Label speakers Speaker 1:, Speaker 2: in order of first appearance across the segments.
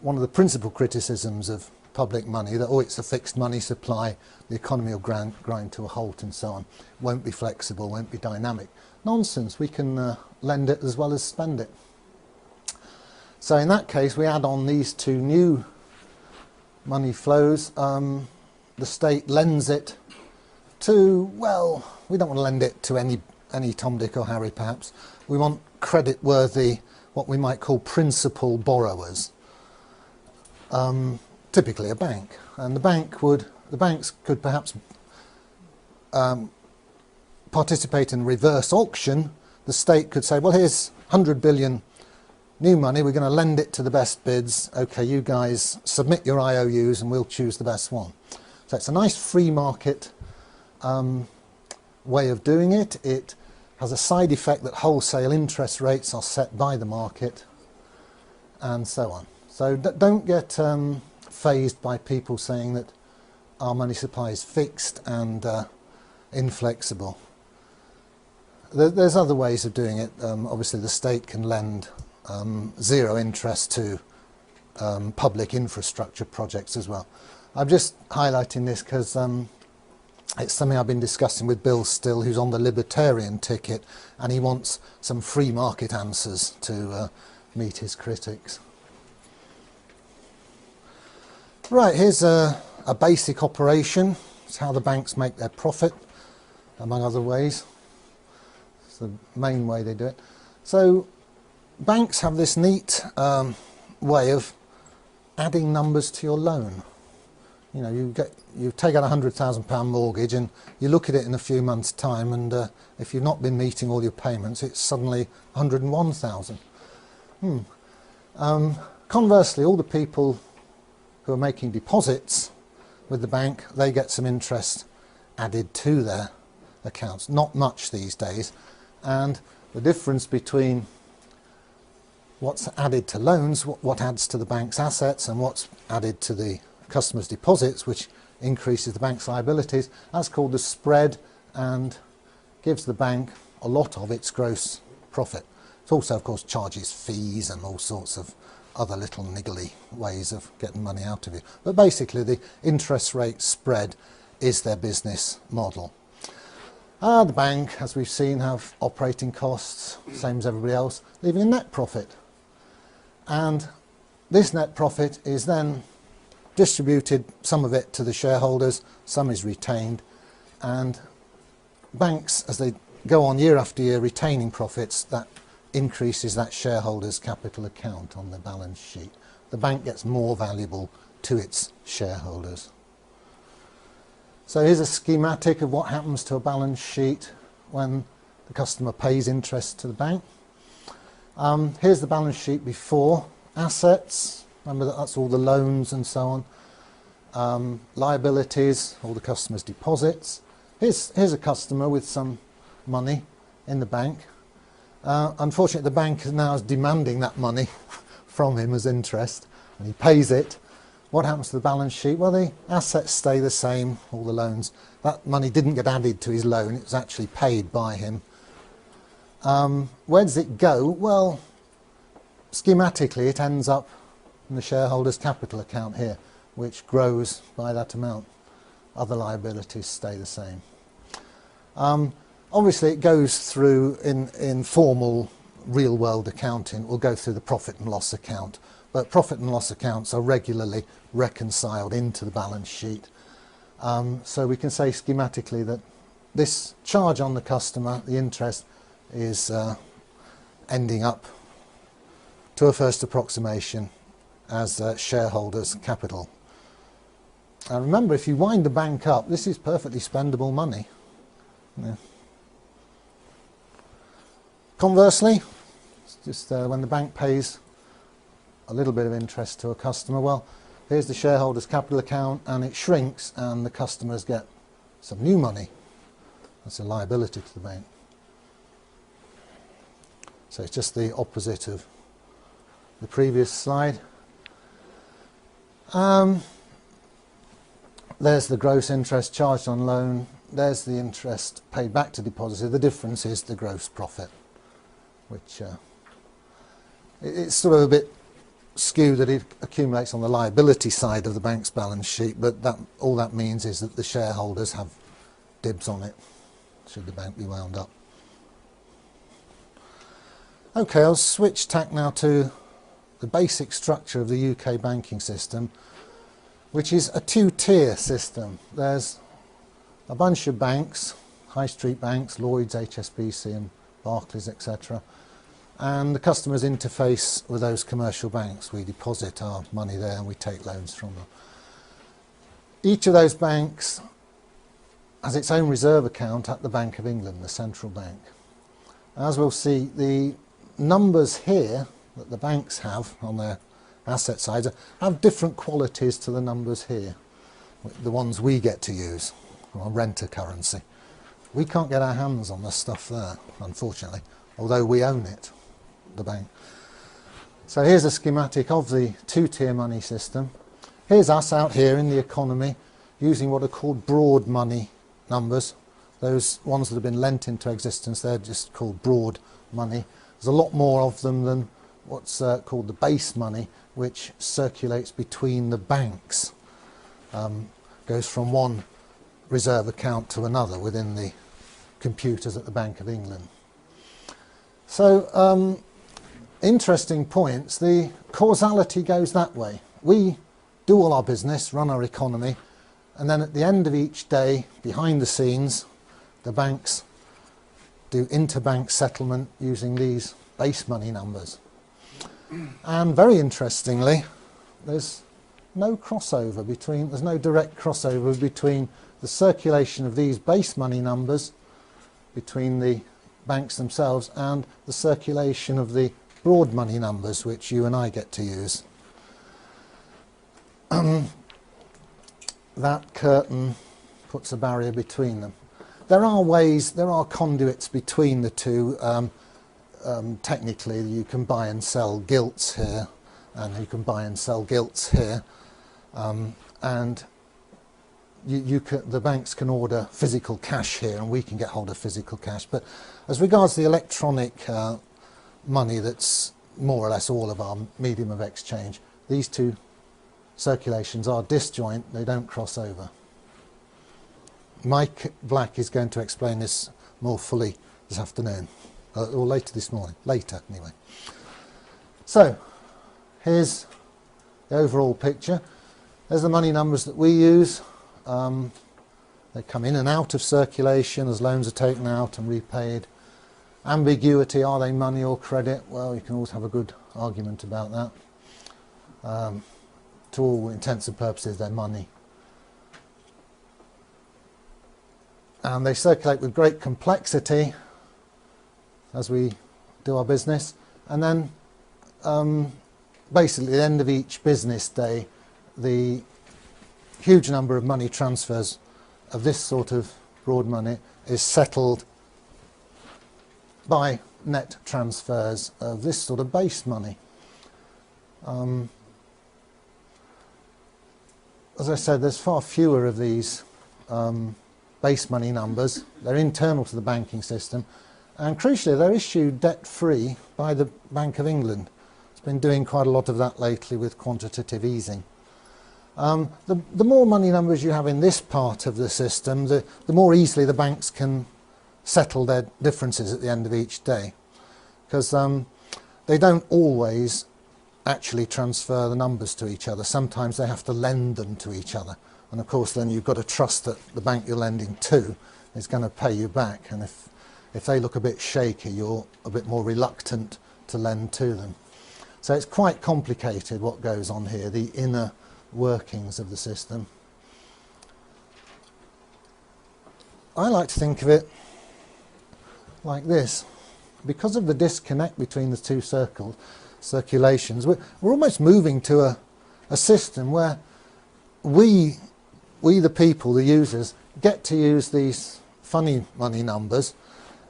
Speaker 1: one of the principal criticisms of public money, that, oh, it's a fixed money supply, the economy will grind to a halt and so on, won't be flexible, won't be dynamic. Nonsense, we can lend it as well as spend it. So in that case, we add on these two new money flows. The state lends it to, well, we don't want to lend it to any Tom, Dick or Harry perhaps. We want credit-worthy, what we might call principal borrowers. Typically a bank. And the banks could perhaps participate in reverse auction. The state could say, well, here's 100 billion new money, we're going to lend it to the best bids. Okay, you guys submit your IOUs and we'll choose the best one. So it's a nice free market way of doing it. It has a side effect that wholesale interest rates are set by the market and so on. So don't get fazed by people saying that our money supply is fixed and inflexible. There's other ways of doing it. Obviously the state can lend zero interest to public infrastructure projects as well. I'm just highlighting this because it's something I've been discussing with Bill Still, who's on the libertarian ticket, and he wants some free market answers to meet his critics. Right, here's a basic operation. It's how the banks make their profit, among other ways. It's the main way they do it. So banks have this neat way of adding numbers to your loan. You know, you take out a £100,000 mortgage and you look at it in a few months' time, and if you've not been meeting all your payments, it's suddenly 101,000. Conversely, all the people who are making deposits with the bank, they get some interest added to their accounts. Not much these days, and the difference between what's added to loans, what adds to the bank's assets, and what's added to the customers' deposits, which increases the bank's liabilities, that's called the spread and gives the bank a lot of its gross profit. It also, of course, charges fees and all sorts of other little niggly ways of getting money out of you. But basically the interest rate spread is their business model. The bank, as we've seen, have operating costs, same as everybody else, leaving a net profit. And this net profit is then distributed, some of it to the shareholders, some is retained, and banks, as they go on year after year retaining profits, that increases that shareholders' capital account on the balance sheet. The bank gets more valuable to its shareholders. So here's a schematic of what happens to a balance sheet when the customer pays interest to the bank. Here's the balance sheet before. Assets, remember that's all the loans and so on. Liabilities, all the customer's deposits. Here's a customer with some money in the bank. Unfortunately, the bank now is demanding that money from him as interest, and he pays it. What happens to the balance sheet? Well, the assets stay the same, all the loans. That money didn't get added to his loan, it was actually paid by him. Where does it go? Well, schematically it ends up in the shareholders' capital account here, which grows by that amount. Other liabilities stay the same. Obviously it goes through, in formal real-world accounting, will go through the profit and loss account, but profit and loss accounts are regularly reconciled into the balance sheet. So we can say schematically that this charge on the customer, the interest, is ending up, to a first approximation, as shareholders' capital. And remember, if you wind the bank up, this is perfectly spendable money. Yeah. Conversely, it's just when the bank pays a little bit of interest to a customer, well, here's the shareholders' capital account, and it shrinks and the customers get some new money. That's a liability to the bank. So it's just the opposite of the previous slide. There's the gross interest charged on loan. There's the interest paid back to depositor. The difference is the gross profit, which it's sort of a bit skew that it accumulates on the liability side of the bank's balance sheet, but all that means is that the shareholders have dibs on it, should the bank be wound up. Okay, I'll switch tack now to the basic structure of the UK banking system, which is a two-tier system. There's a bunch of banks, high street banks, Lloyds, HSBC and Barclays, etc. And the customers interface with those commercial banks. We deposit our money there and we take loans from them. Each of those banks has its own reserve account at the Bank of England, the central bank. As we'll see, the numbers here that the banks have on their asset sides have different qualities to the numbers here, the ones we get to use, or renter currency. We can't get our hands on the stuff there, unfortunately, although we own it, the bank. So here's a schematic of the two-tier money system. Here's us out here in the economy using what are called broad money numbers. Those ones that have been lent into existence, they're just called broad money. There's a lot more of them than what's called the base money, which circulates between the banks. Goes from one reserve account to another within the computers at the Bank of England. So, interesting points. The causality goes that way. We do all our business, run our economy, and then at the end of each day, behind the scenes, the banks do interbank settlement using these base money numbers. And very interestingly, there's no crossover between, there's no direct crossover between the circulation of these base money numbers between the banks themselves and the circulation of the broad money numbers, which you and I get to use. That curtain puts a barrier between them. There are ways, there are conduits between the two. Technically, you can buy and sell gilts here, and you can buy and sell gilts here, and the banks can order physical cash here, and we can get hold of physical cash. But as regards the electronic money, that's more or less all of our medium of exchange, these two circulations are disjoint, they don't cross over. Mike Black is going to explain this more fully this afternoon, or later this morning, later anyway. So, here's the overall picture. There's the money numbers that we use. They come in and out of circulation as loans are taken out and repaid. Ambiguity, are they money or credit? Well, you can always have a good argument about that. To all intents and purposes, they're money. And they circulate with great complexity as we do our business. And then basically at the end of each business day, the huge number of money transfers of this sort of broad money is settled by net transfers of this sort of base money. As I said, there's far fewer of these base money numbers. They're internal to the banking system, and crucially they're issued debt-free by the Bank of England. It's been doing quite a lot of that lately with quantitative easing. The more money numbers you have in this part of the system, the more easily the banks can settle their differences at the end of each day, because they don't always actually transfer the numbers to each other. Sometimes they have to lend them to each other, and of course then you've got to trust that the bank you're lending to is going to pay you back, and if they look a bit shaky, you're a bit more reluctant to lend to them. So it's quite complicated what goes on here, the inner workings of the system. I like to think of it like this. Because of the disconnect between the two circulations, we're almost moving to a system where we the people, the users, get to use these funny money numbers,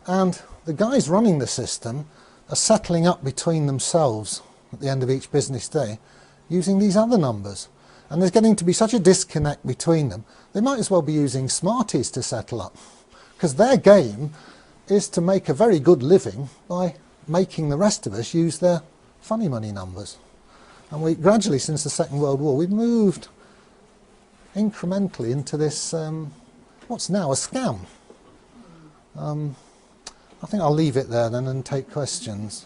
Speaker 1: and the guys running the system are settling up between themselves at the end of each business day using these other numbers. And there's getting to be such a disconnect between them, they might as well be using Smarties to settle up, because their game is to make a very good living by making the rest of us use their funny money numbers. And we gradually, since the Second World War, we've moved incrementally into this, what's now a scam. I think I'll leave it there then and take questions.